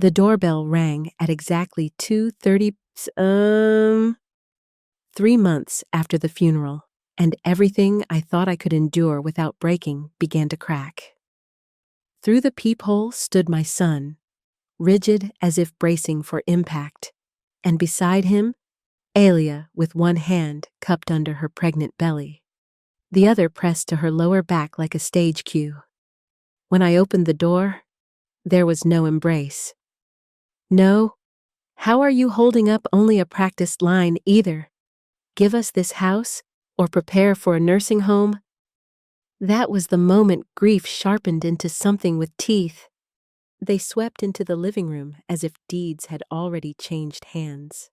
The doorbell rang at exactly 2:30, 3 months after the funeral, and everything I thought I could endure without breaking began to crack. Through the peephole stood my son, rigid as if bracing for impact, and beside him, Alia with one hand cupped under her pregnant belly, the other pressed to her lower back like a stage cue. When I opened the door, there was no embrace. No, how are you holding up only a practiced line either? Give us this house, or prepare for a nursing home? That was the moment grief sharpened into something with teeth. They swept into the living room as if deeds had already changed hands.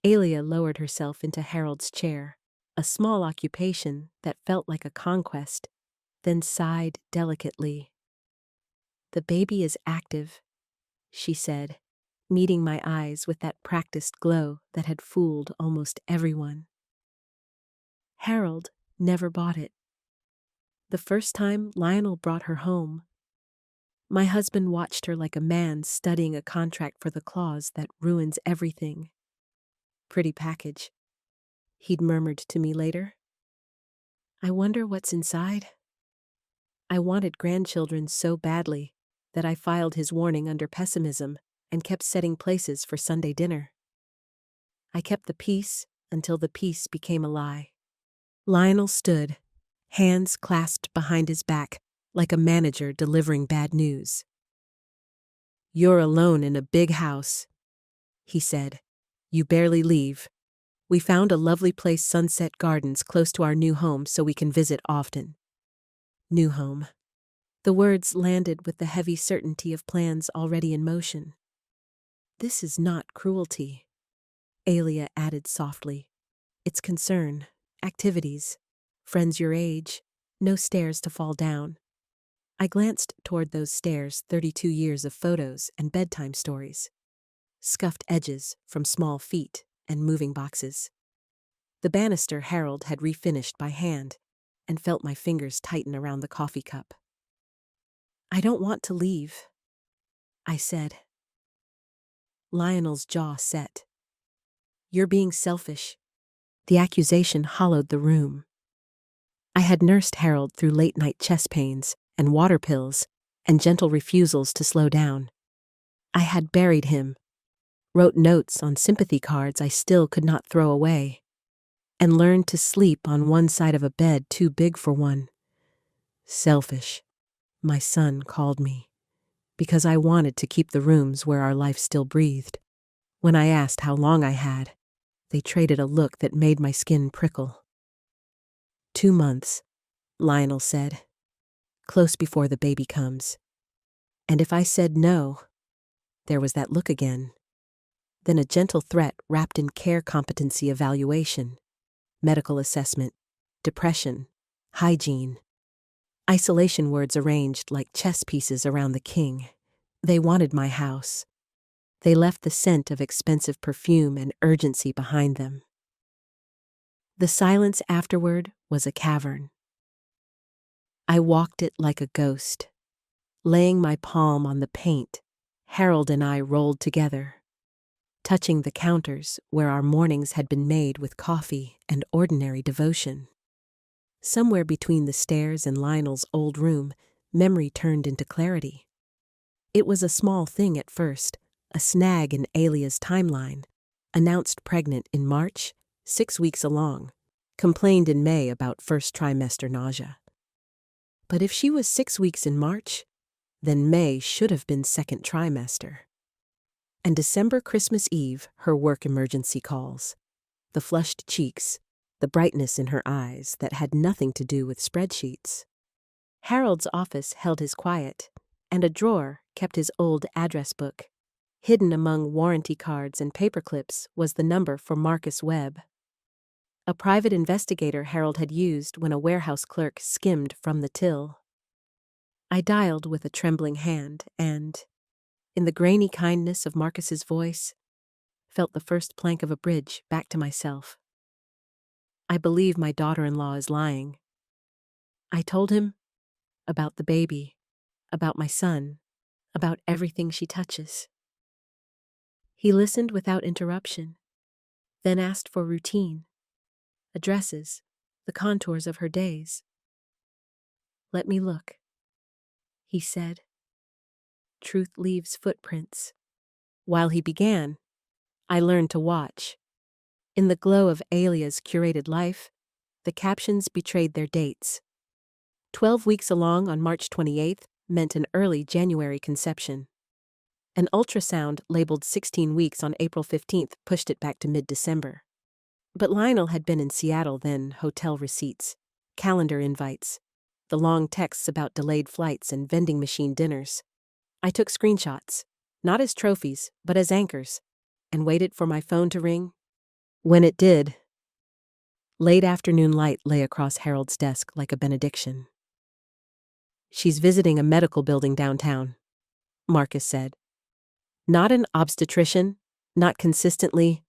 Alia lowered herself into Harold's chair, a small occupation that felt like a conquest, then sighed delicately. "The baby is active," she said, meeting my eyes with that practiced glow that had fooled almost everyone. Harold never bought it. The first time Lionel brought her home, my husband watched her like a man studying a contract for the clause that ruins everything. "Pretty package," he'd murmured to me later. "I wonder what's inside." I wanted grandchildren so badly that I filed his warning under pessimism and kept setting places for Sunday dinner. I kept the peace until the peace became a lie. Lionel stood, hands clasped behind his back, like a manager delivering bad news. "You're alone in a big house," he said. "You barely leave. We found a lovely place, Sunset Gardens, close to our new home so we can visit often." New home. The words landed with the heavy certainty of plans already in motion. "This is not cruelty," Alia added softly. "It's concern, activities, friends your age, no stairs to fall down." I glanced toward those stairs, 32 years of photos and bedtime stories. Scuffed edges from small feet and moving boxes. The banister Harold had refinished by hand, and felt my fingers tighten around the coffee cup. "I don't want to leave," I said. Lionel's jaw set. "You're being selfish." The accusation hollowed the room. I had nursed Harold through late-night chest pains and water pills and gentle refusals to slow down. I had buried him, wrote notes on sympathy cards I still could not throw away, and learned to sleep on one side of a bed too big for one. Selfish, my son called me, because I wanted to keep the rooms where our life still breathed. When I asked how long I had, they traded a look that made my skin prickle. 2 months, Lionel said, close before the baby comes. And if I said no, there was that look again. Then a gentle threat wrapped in care competency evaluation, medical assessment, depression, hygiene. Isolation words arranged like chess pieces around the king. They wanted my house. They left the scent of expensive perfume and urgency behind them. The silence afterward was a cavern. I walked it like a ghost. Laying my palm on the paint, Harold and I rolled together, touching the counters where our mornings had been made with coffee and ordinary devotion. Somewhere between the stairs and Lionel's old room, memory turned into clarity. It was a small thing at first, a snag in Alia's timeline, announced pregnant in March, 6 weeks along, complained in May about first trimester nausea. But if she was 6 weeks in March, then May should have been second trimester. And December Christmas Eve, her work emergency calls. The flushed cheeks, the brightness in her eyes that had nothing to do with spreadsheets. Harold's office held his quiet, and a drawer kept his old address book. Hidden among warranty cards and paper clips was the number for Marcus Webb, a private investigator Harold had used when a warehouse clerk skimmed from the till. I dialed with a trembling hand and, in the grainy kindness of Marcus's voice, felt the first plank of a bridge back to myself. "I believe my daughter-in-law is lying." I told him about the baby, about my son, about everything she touches. He listened without interruption, then asked for routine, addresses, the contours of her days. "Let me look," he said. Truth leaves footprints. While he began, I learned to watch. In the glow of Alia's curated life, the captions betrayed their dates. 12 weeks along on March 28th meant an early January conception. An ultrasound labeled 16 weeks on April 15th pushed it back to mid-December. But Lionel had been in Seattle then, hotel receipts, calendar invites, the long texts about delayed flights and vending machine dinners. I took screenshots, not as trophies, but as anchors, and waited for my phone to ring. When it did, late afternoon light lay across Harold's desk like a benediction. "She's visiting a medical building downtown," Marcus said. "Not an obstetrician, not consistently.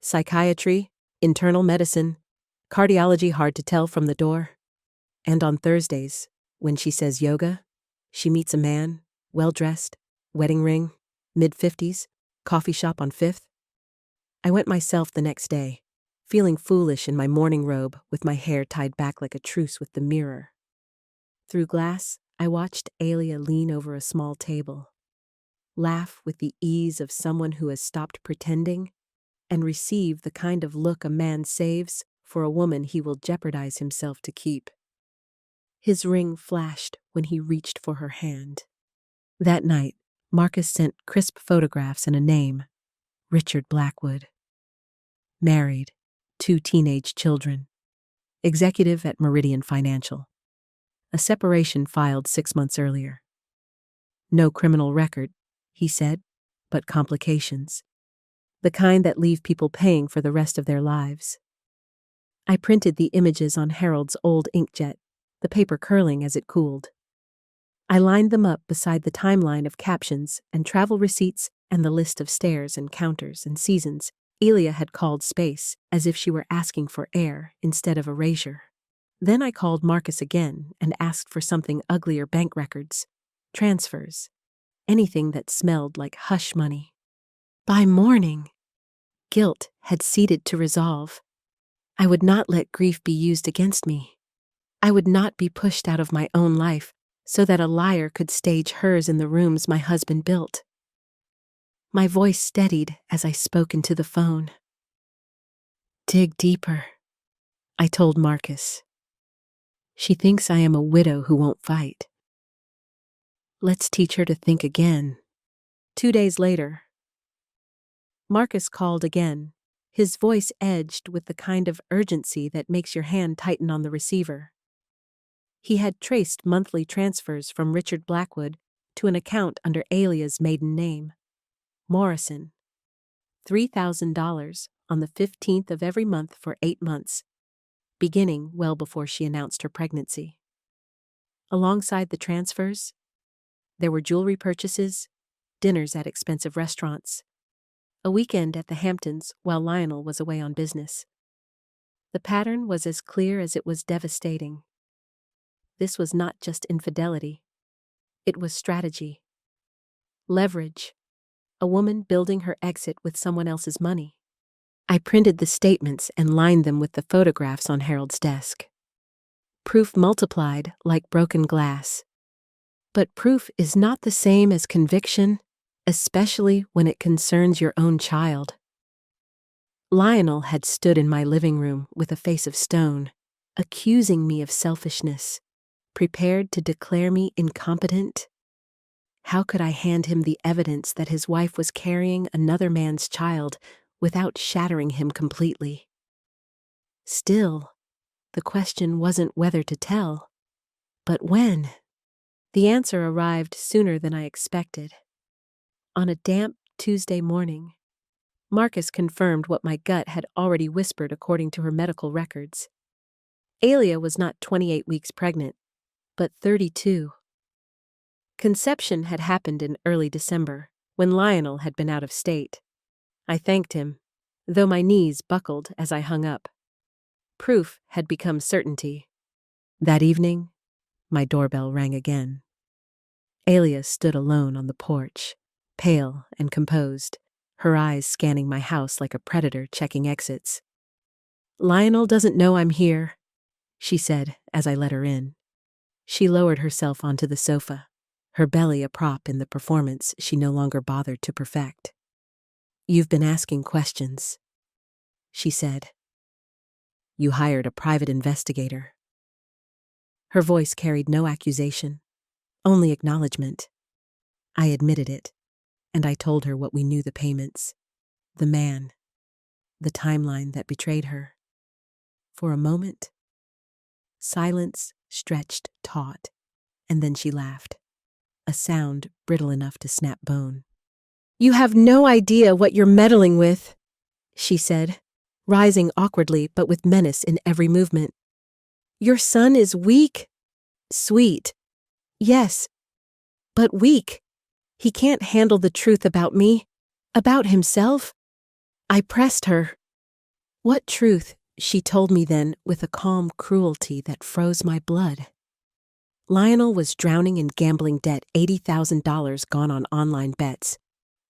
Psychiatry, internal medicine, cardiology hard to tell from the door. And on Thursdays, when she says yoga, she meets a man, well-dressed, wedding ring, mid-50s, coffee shop on 5th. I went myself the next day, feeling foolish in my morning robe with my hair tied back like a truce with the mirror. Through glass, I watched Alia lean over a small table, laugh with the ease of someone who has stopped pretending, and receive the kind of look a man saves for a woman he will jeopardize himself to keep. His ring flashed when he reached for her hand. That night, Marcus sent crisp photographs and a name, Richard Blackwood. Married, 2 teenage children. Executive at Meridian Financial. A separation filed 6 months earlier. No criminal record, he said, but complications. The kind that leave people paying for the rest of their lives. I printed the images on Harold's old inkjet, the paper curling as it cooled. I lined them up beside the timeline of captions and travel receipts and the list of stairs and counters and seasons Alia had called space, as if she were asking for air instead of erasure. Then I called Marcus again and asked for something uglier: bank records, transfers, anything that smelled like hush money. By morning, guilt had ceded to resolve. I would not let grief be used against me. I would not be pushed out of my own life so that a liar could stage hers in the rooms my husband built. My voice steadied as I spoke into the phone. "Dig deeper," I told Marcus. "She thinks I am a widow who won't fight. Let's teach her to think again." 2 days later, Marcus called again, his voice edged with the kind of urgency that makes your hand tighten on the receiver. He had traced monthly transfers from Richard Blackwood to an account under Alia's maiden name, Morrison. $3,000 on the 15th of every month for 8 months, beginning well before she announced her pregnancy. Alongside the transfers, there were jewelry purchases, dinners at expensive restaurants, a weekend at the Hamptons while Lionel was away on business. The pattern was as clear as it was devastating. This was not just infidelity. It was strategy. Leverage. A woman building her exit with someone else's money. I printed the statements and lined them with the photographs on Harold's desk. Proof multiplied like broken glass. But proof is not the same as conviction, especially when it concerns your own child. Lionel had stood in my living room with a face of stone, accusing me of selfishness, prepared to declare me incompetent. How could I hand him the evidence that his wife was carrying another man's child without shattering him completely? Still, the question wasn't whether to tell, but when. The answer arrived sooner than I expected. On a damp Tuesday morning, Marcus confirmed what my gut had already whispered according to her medical records. Alia was not 28 weeks pregnant, but 32. Conception had happened in early December, when Lionel had been out of state. I thanked him, though my knees buckled as I hung up. Proof had become certainty. That evening, my doorbell rang again. Alia stood alone on the porch, pale and composed, her eyes scanning my house like a predator checking exits. "Lionel doesn't know I'm here," she said as I let her in. She lowered herself onto the sofa, her belly a prop in the performance she no longer bothered to perfect. "You've been asking questions," she said. "You hired a private investigator." Her voice carried no accusation, only acknowledgement. I admitted it, and I told her what we knew: the payments, the man, the timeline that betrayed her. For a moment, silence stretched taut, and then she laughed, a sound brittle enough to snap bone. "You have no idea what you're meddling with," she said, rising awkwardly but with menace in every movement. "Your son is weak. Sweet. Yes, but weak. He can't handle the truth about me, about himself." I pressed her. "What truth?" she told me then with a calm cruelty that froze my blood. Lionel was drowning in gambling debt, $80,000 gone on online bets,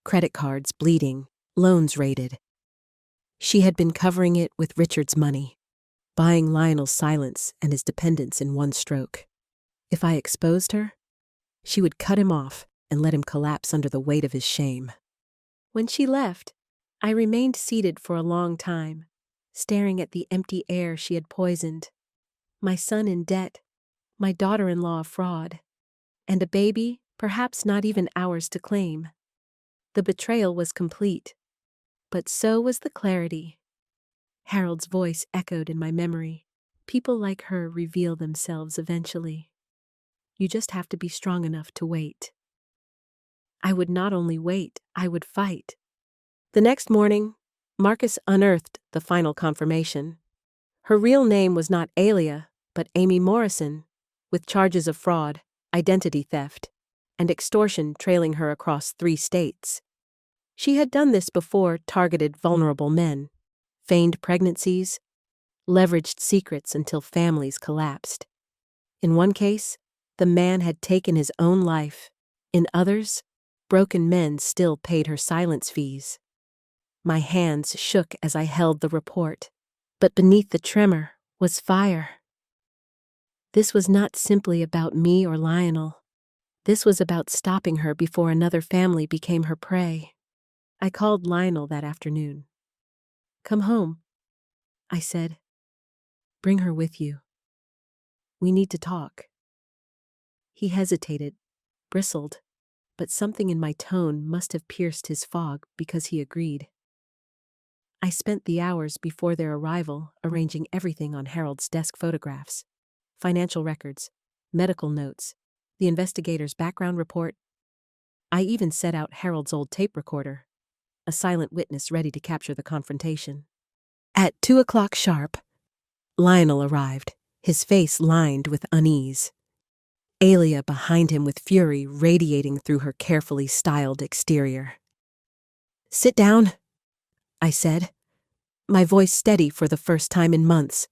credit cards bleeding, loans raided. She had been covering it with Richard's money, buying Lionel's silence and his dependence in one stroke. If I exposed her, she would cut him off and let him collapse under the weight of his shame. When she left, I remained seated for a long time, staring at the empty air she had poisoned. My son in debt, my daughter-in-law a fraud, and a baby perhaps not even ours to claim. The betrayal was complete, but so was the clarity. Harold's voice echoed in my memory. "People like her reveal themselves eventually. You just have to be strong enough to wait." I would not only wait, I would fight. The next morning, Marcus unearthed the final confirmation. Her real name was not Alia, but Amy Morrison, with charges of fraud, identity theft, and extortion trailing her across 3 states. She had done this before: targeted vulnerable men, feigned pregnancies, leveraged secrets until families collapsed. In one case, the man had taken his own life. In others, broken men still paid her silence fees. My hands shook as I held the report, but beneath the tremor was fire. This was not simply about me or Lionel. This was about stopping her before another family became her prey. I called Lionel that afternoon. "Come home," I said. "Bring her with you. We need to talk." He hesitated, bristled, but something in my tone must have pierced his fog because he agreed. I spent the hours before their arrival arranging everything on Harold's desk: photographs, financial records, medical notes, the investigator's background report. I even set out Harold's old tape recorder, a silent witness ready to capture the confrontation. At 2:00 sharp, Lionel arrived, his face lined with unease. Alia behind him with fury radiating through her carefully styled exterior. "Sit down," I said, my voice steady for the first time in months.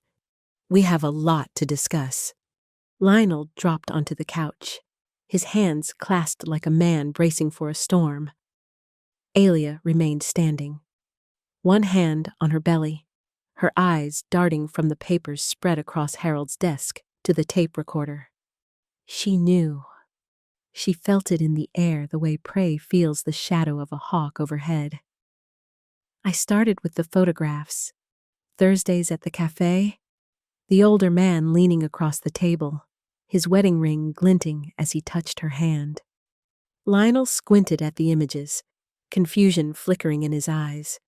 "We have a lot to discuss." Lionel dropped onto the couch, his hands clasped like a man bracing for a storm. Alia remained standing, one hand on her belly, her eyes darting from the papers spread across Harold's desk to the tape recorder. She knew. She felt it in the air the way prey feels the shadow of a hawk overhead. I started with the photographs. Thursdays at the cafe, the older man leaning across the table, his wedding ring glinting as he touched her hand. Lionel squinted at the images, confusion flickering in his eyes.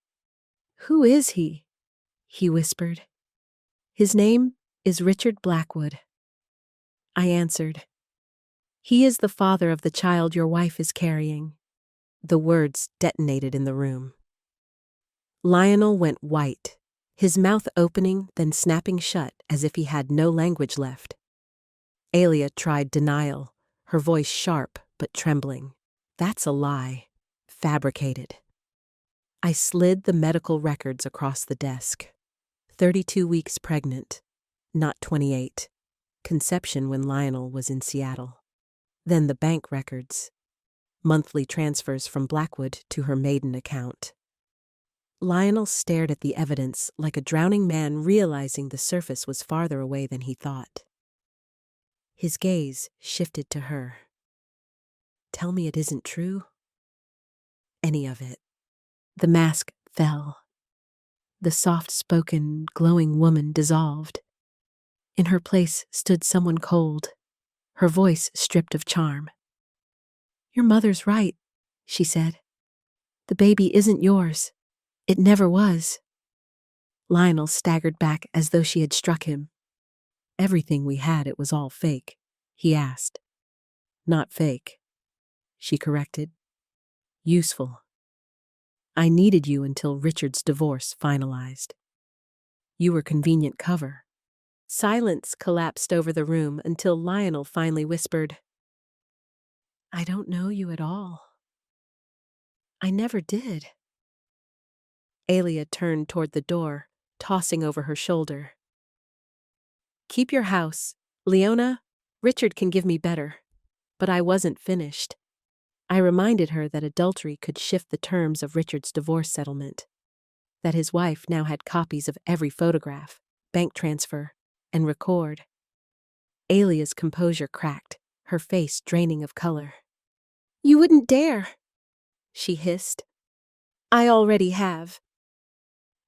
"Who is he?" he whispered. "His name is Richard Blackwood." I answered. "He is the father of the child your wife is carrying." The words detonated in the room. Lionel went white, his mouth opening then snapping shut as if he had no language left. Alia tried denial, her voice sharp but trembling. "That's a lie. Fabricated." I slid the medical records across the desk. 32 weeks pregnant, not 28. Conception when Lionel was in Seattle. Then the bank records. Monthly transfers from Blackwood to her maiden account. Lionel stared at the evidence like a drowning man realizing the surface was farther away than he thought. His gaze shifted to her. Tell me it isn't true? Any of it. The mask fell. The soft-spoken, glowing woman dissolved. In her place stood someone cold, her voice stripped of charm. Your mother's right, she said. The baby isn't yours. It never was. Lionel staggered back as though she had struck him. Everything we had, it was all fake, he asked. Not fake, she corrected. Useful. I needed you until Richard's divorce finalized. You were convenient cover. Silence collapsed over the room until Lionel finally whispered, I don't know you at all. I never did. Alia turned toward the door, tossing over her shoulder. Keep your house. Leona, Richard can give me better. But I wasn't finished. I reminded her that adultery could shift the terms of Richard's divorce settlement, that his wife now had copies of every photograph, bank transfer, and record. Alia's composure cracked, her face draining of color. You wouldn't dare, she hissed. I already have.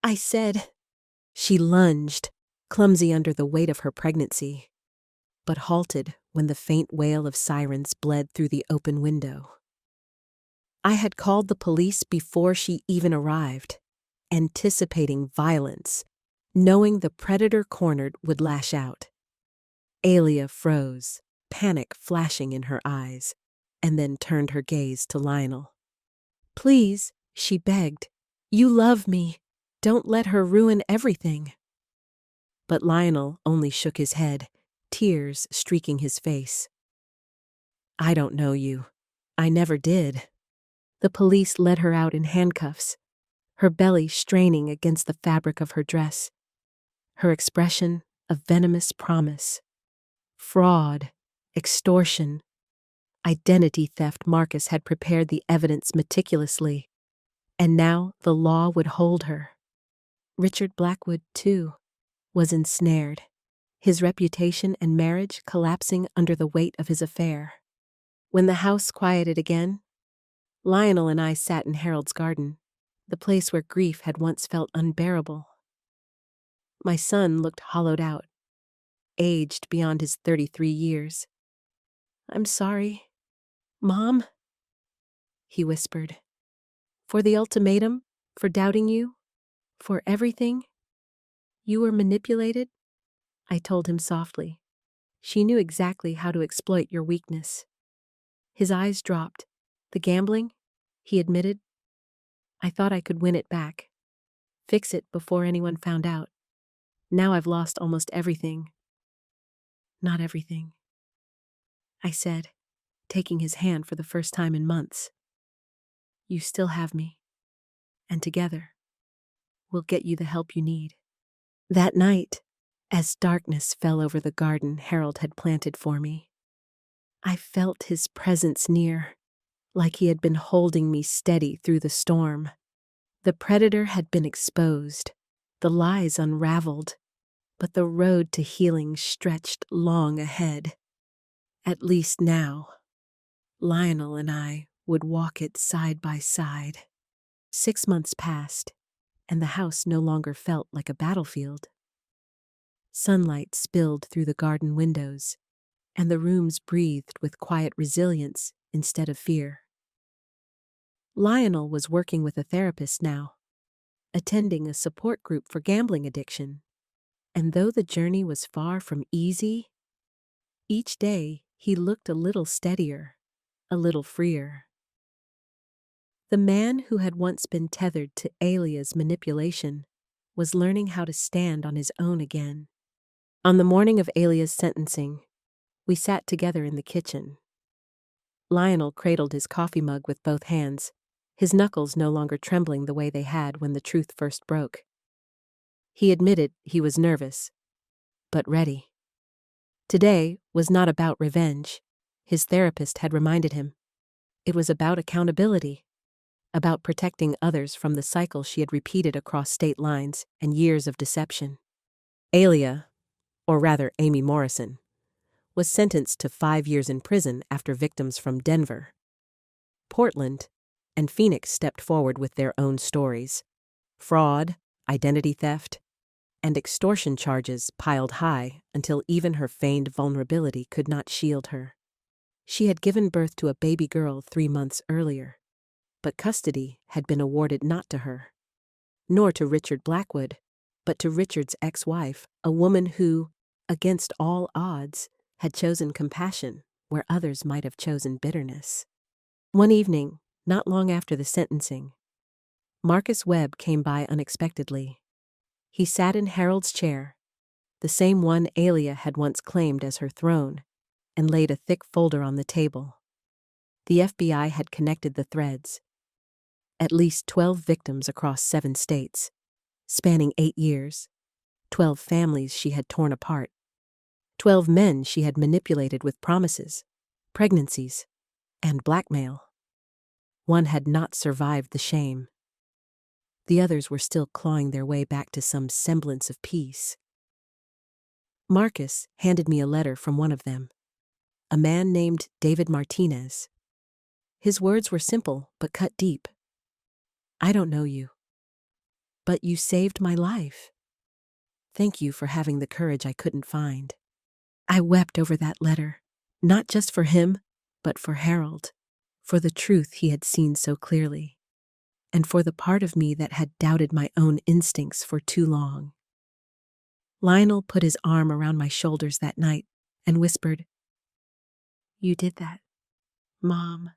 I said. She lunged, clumsy under the weight of her pregnancy, but halted when the faint wail of sirens bled through the open window. I had called the police before she even arrived, anticipating violence, knowing the predator cornered would lash out. Alia froze, panic flashing in her eyes, and then turned her gaze to Lionel. Please, she begged. You love me. Don't let her ruin everything. But Lionel only shook his head, tears streaking his face. I don't know you. I never did. The police led her out in handcuffs, her belly straining against the fabric of her dress, her expression a venomous promise. Fraud, extortion, identity theft. Marcus had prepared the evidence meticulously, and now the law would hold her. Richard Blackwood, too, was ensnared, his reputation and marriage collapsing under the weight of his affair. When the house quieted again, Lionel and I sat in Harold's garden, the place where grief had once felt unbearable. My son looked hollowed out, aged beyond his 33 years. I'm sorry, Mom, he whispered. For the ultimatum, for doubting you, for everything. You were manipulated, I told him softly. She knew exactly how to exploit your weakness. His eyes dropped. The gambling, he admitted. I thought I could win it back, fix it before anyone found out. Now I've lost almost everything. Not everything, I said, taking his hand for the first time in months. You still have me, and together, we'll get you the help you need. That night, as darkness fell over the garden Harold had planted for me, I felt his presence near, like he had been holding me steady through the storm. The predator had been exposed, the lies unraveled, but the road to healing stretched long ahead. At least now, Lionel and I would walk it side by side. 6 months passed, and the house no longer felt like a battlefield. Sunlight spilled through the garden windows, and the rooms breathed with quiet resilience instead of fear. Lionel was working with a therapist now, attending a support group for gambling addiction, and though the journey was far from easy, each day he looked a little steadier, a little freer. The man who had once been tethered to Alia's manipulation was learning how to stand on his own again. On the morning of Alia's sentencing, we sat together in the kitchen. Lionel cradled his coffee mug with both hands, his knuckles no longer trembling the way they had when the truth first broke. He admitted he was nervous, but ready. Today was not about revenge. his therapist had reminded him. It was about accountability, about protecting others from the cycle she had repeated across state lines and years of deception. Alia, or rather Amy Morrison, was sentenced to 5 years in prison after victims from Denver, Portland, and Phoenix stepped forward with their own stories. Fraud, identity theft, and extortion charges piled high until even her feigned vulnerability could not shield her. She had given birth to a baby girl 3 months earlier, but custody had been awarded not to her, nor to Richard Blackwood, but to Richard's ex-wife, a woman who, against all odds, had chosen compassion where others might have chosen bitterness. One evening, not long after the sentencing, Marcus Webb came by unexpectedly. He sat in Harold's chair, the same one Alia had once claimed as her throne, and laid a thick folder on the table. The FBI had connected the threads. At least 12 victims across 7 states, spanning 8 years, 12 families she had torn apart, 12 men she had manipulated with promises, pregnancies, and blackmail. One had not survived the shame. The others were still clawing their way back to some semblance of peace. Marcus handed me a letter from one of them, a man named David Martinez. His words were simple but cut deep. I don't know you, but you saved my life. Thank you for having the courage I couldn't find. I wept over that letter, not just for him, but for Harold, for the truth he had seen so clearly, and for the part of me that had doubted my own instincts for too long. Lionel put his arm around my shoulders that night and whispered, "You did that, Mom.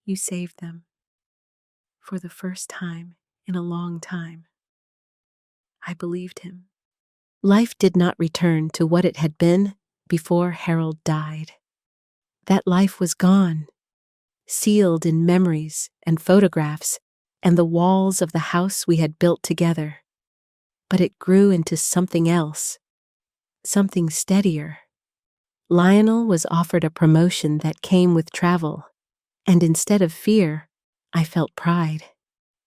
You saved them. For the first time in a long time." I believed him. Life did not return to what it had been before Harold died. That life was gone, sealed in memories and photographs and the walls of the house we had built together. But it grew into something else, something steadier. Lionel was offered a promotion that came with travel, and instead of fear, I felt pride.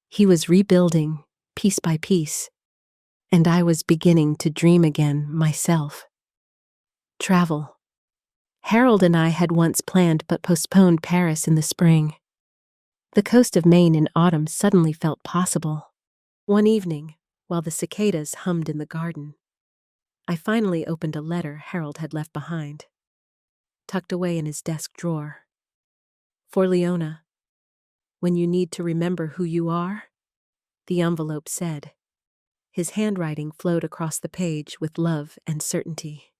He was rebuilding, piece by piece, and I was beginning to dream again myself. Travel. Harold and I had once planned but postponed Paris in the spring. The coast of Maine in autumn suddenly felt possible. One evening, while the cicadas hummed in the garden, I finally opened a letter Harold had left behind, tucked away in his desk drawer. For Leona, when you need to remember who you are, the envelope said. His handwriting flowed across the page with love and certainty.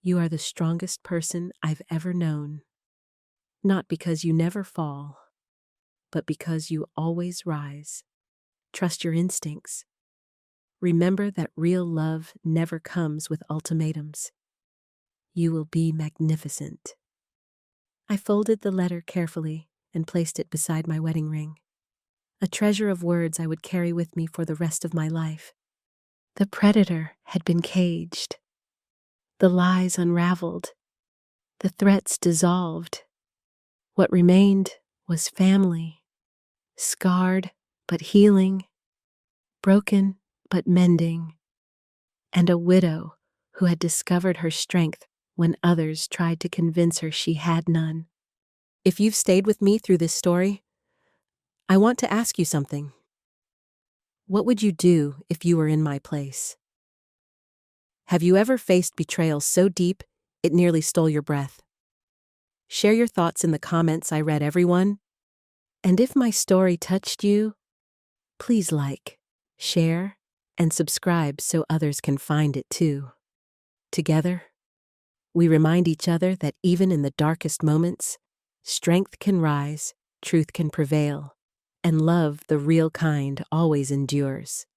You are the strongest person I've ever known, not because you never fall, but because you always rise. Trust your instincts. Remember that real love never comes with ultimatums. You will be magnificent. I folded the letter carefully and placed it beside my wedding ring, a treasure of words I would carry with me for the rest of my life. The predator had been caged, the lies unraveled, the threats dissolved. What remained was family, scarred but healing, broken but mending, and a widow who had discovered her strength when others tried to convince her she had none. If you've stayed with me through this story, I want to ask you something. What would you do if you were in my place? Have you ever faced betrayal so deep it nearly stole your breath? Share your thoughts in the comments. I read everyone. And if my story touched you, please like, share, and subscribe so others can find it too. Together, we remind each other that even in the darkest moments, strength can rise, truth can prevail, and love, the real kind, always endures.